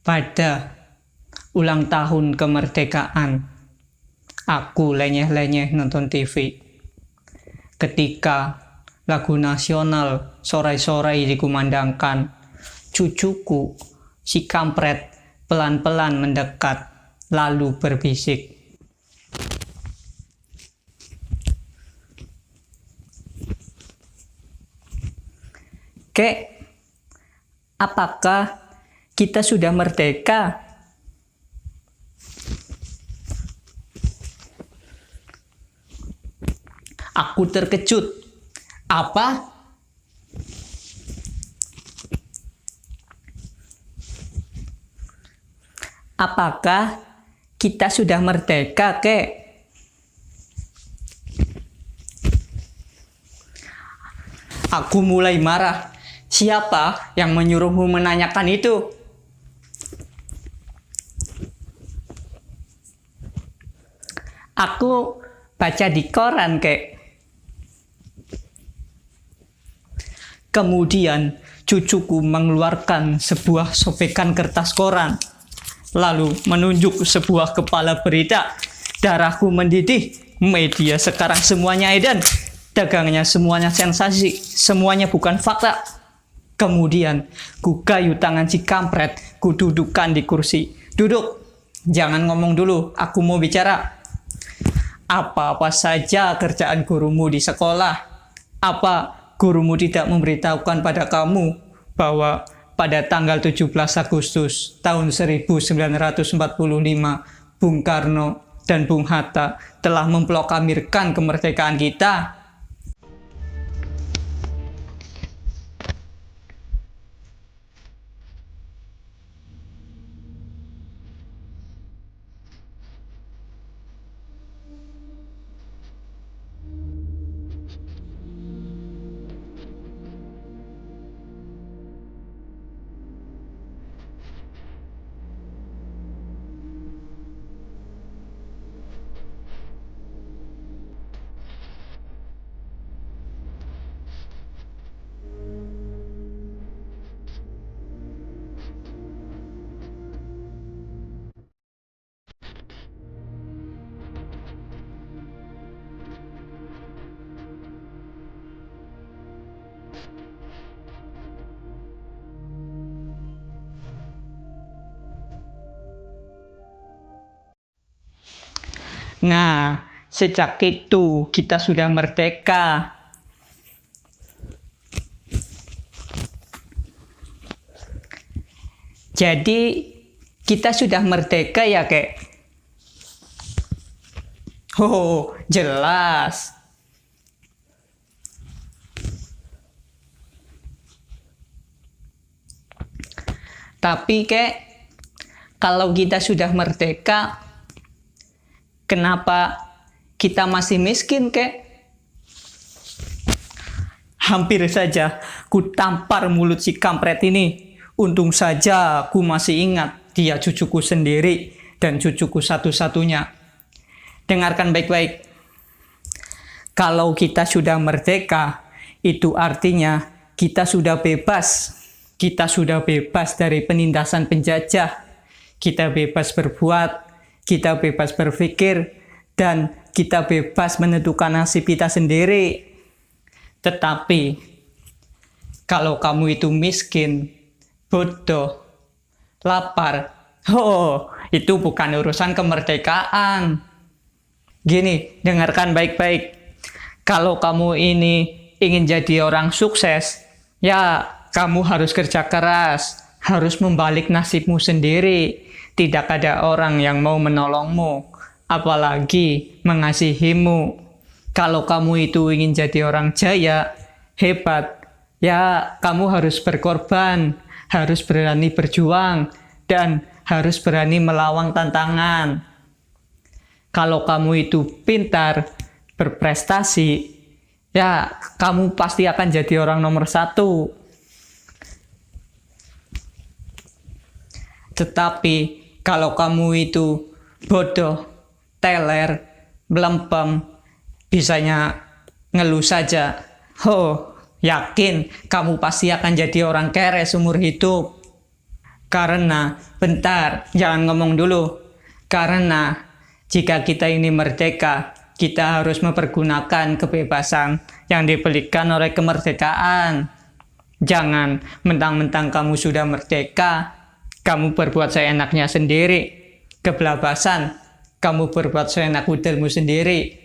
Pada ulang tahun kemerdekaan, aku lenyeh-lenyeh nonton TV. Ketika lagu nasional sorai-sorai dikumandangkan, cucuku, si kampret, pelan-pelan mendekat, lalu berbisik. Kek, apakah kita sudah merdeka? Aku terkejut. Apa? Apakah kita sudah merdeka, Kek? Aku mulai marah. Siapa yang menyuruhmu menanyakan itu? Aku baca di koran, Kek. Kemudian cucuku mengeluarkan sebuah sobekan kertas koran, lalu menunjuk sebuah kepala berita. Darahku mendidih. Media sekarang semuanya edan. Dagangnya semuanya sensasi. Semuanya bukan fakta. Kemudian ku gayu tangan si kampret. Ku dudukkan di kursi. Duduk. Jangan ngomong dulu. Aku mau bicara. Apa-apa saja kerjaan gurumu di sekolah? Apa gurumu tidak memberitahukan pada kamu bahwa pada tanggal 17 Agustus tahun 1945, Bung Karno dan Bung Hatta telah memproklamirkan kemerdekaan kita? Nah, sejak itu kita sudah merdeka. Jadi, kita sudah merdeka ya, Kek? Oh, jelas. Tapi, Kek, kalau kita sudah merdeka, kenapa kita masih miskin, Kek? Hampir saja ku tampar mulut si kampret ini. Untung saja ku masih ingat dia cucuku sendiri dan cucuku satu-satunya. Dengarkan baik-baik. Kalau kita sudah merdeka, itu artinya kita sudah bebas. Kita sudah bebas dari penindasan penjajah. Kita bebas berbuat, kita bebas berpikir, dan kita bebas menentukan nasib kita sendiri. Tetapi, kalau kamu itu miskin, bodoh, lapar, itu bukan urusan kemerdekaan. Gini, dengarkan baik-baik. Kalau kamu ini ingin jadi orang sukses, ya kamu harus kerja keras, harus membalik nasibmu sendiri. Tidak ada orang yang mau menolongmu, apalagi mengasihimu. Kalau kamu itu ingin jadi orang jaya, hebat, ya kamu harus berkorban, harus berani berjuang, dan harus berani melawan tantangan. Kalau kamu itu pintar, berprestasi, ya kamu pasti akan jadi orang nomor 1. Tetapi kalau kamu itu bodoh, teler, melempem, bisanya ngeluh saja, yakin kamu pasti akan jadi orang kere seumur hidup. Karena, bentar, jangan ngomong dulu. Karena jika kita ini merdeka, kita harus mempergunakan kebebasan yang diberikan oleh kemerdekaan. Jangan mentang-mentang kamu sudah merdeka, kamu berbuat seenaknya sendiri. Kebelabasan, kamu berbuat seenak udelmu sendiri.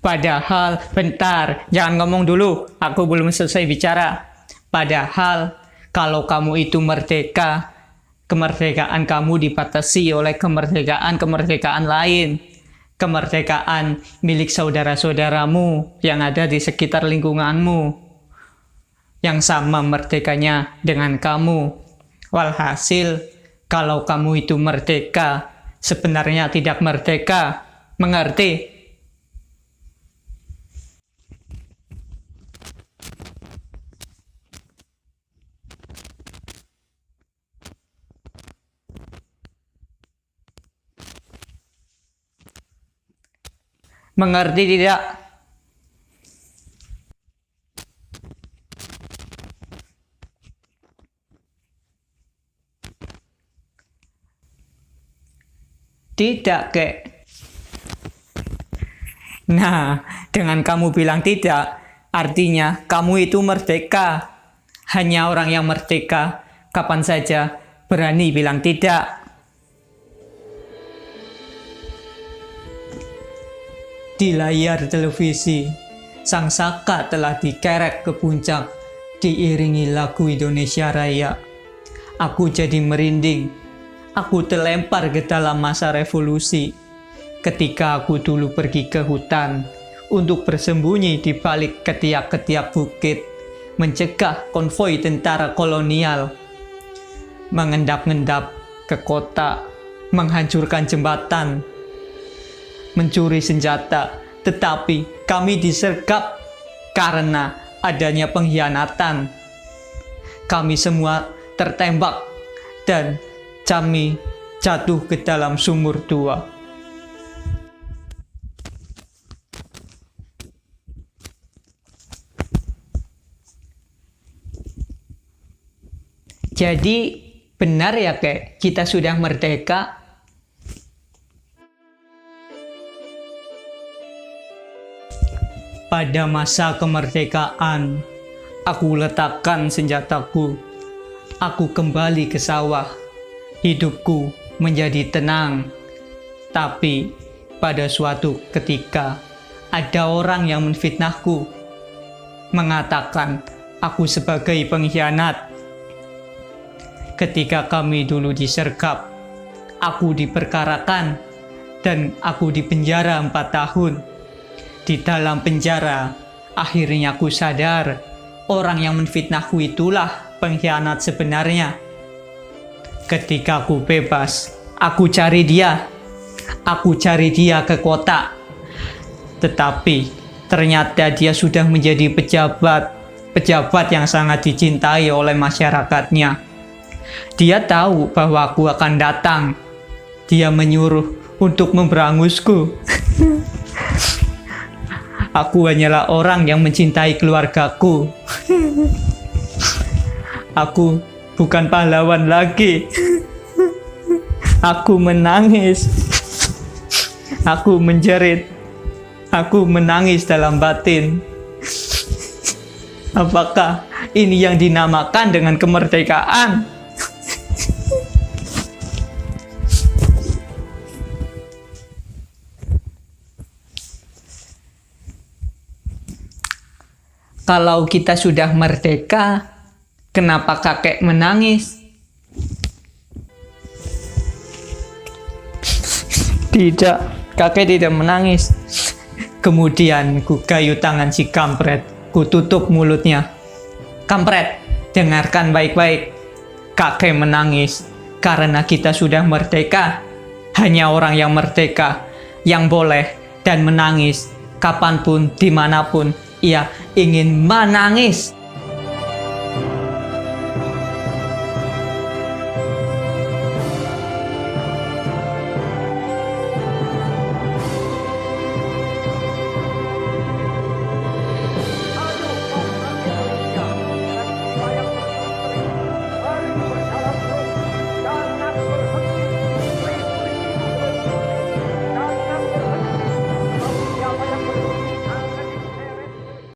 Padahal, bentar, jangan ngomong dulu, aku belum selesai bicara. Padahal, kalau kamu itu merdeka, kemerdekaan kamu dibatasi oleh kemerdekaan lain. Kemerdekaan milik saudara-saudaramu yang ada di sekitar lingkunganmu, yang sama merdekanya dengan kamu. Walhasil, kalau kamu itu merdeka, sebenarnya tidak merdeka. Mengerti? Mengerti tidak? Tidak, kek. Nah, dengan kamu bilang tidak, artinya kamu itu merdeka. Hanya orang yang merdeka, kapan saja berani bilang tidak. Di layar televisi, sang saka telah dikerek ke puncak, diiringi lagu Indonesia Raya. Aku jadi merinding. Aku terlempar ke dalam masa revolusi. Ketika aku dulu pergi ke hutan untuk bersembunyi di balik ketiak-ketiak bukit, mencegah konvoi tentara kolonial, mengendap-endap ke kota, menghancurkan jembatan, mencuri senjata, tetapi kami disergap karena adanya pengkhianatan. Kami semua tertembak dan kami jatuh ke dalam sumur tua. Jadi benar ya kek, kita sudah merdeka. Pada masa kemerdekaan, aku letakkan senjataku. Aku kembali ke sawah. Hidupku menjadi tenang. Tapi pada suatu ketika, ada orang yang menfitnahku, mengatakan aku sebagai pengkhianat. Ketika kami dulu disergap, aku diperkarakan dan aku dipenjara 4 tahun. Di dalam penjara, akhirnya aku sadar orang yang menfitnahku itulah pengkhianat sebenarnya. Ketika aku bebas, aku cari dia. Aku cari dia ke kota. Tetapi ternyata dia sudah menjadi pejabat yang sangat dicintai oleh masyarakatnya. Dia tahu bahwa aku akan datang. Dia menyuruh untuk memberangusku. Aku hanyalah orang yang mencintai keluargaku. Aku bukan pahlawan lagi. Aku menangis. Aku menjerit. Aku menangis dalam batin. Apakah ini yang dinamakan dengan kemerdekaan? Kalau kita sudah merdeka, kenapa kakek menangis? Tidak, kakek tidak menangis. Kemudian ku gayu tangan si kampret, ku tutup mulutnya. Kampret, dengarkan baik-baik. Kakek menangis karena kita sudah merdeka. Hanya orang yang merdeka yang boleh dan menangis kapanpun, dimanapun ia ingin menangis.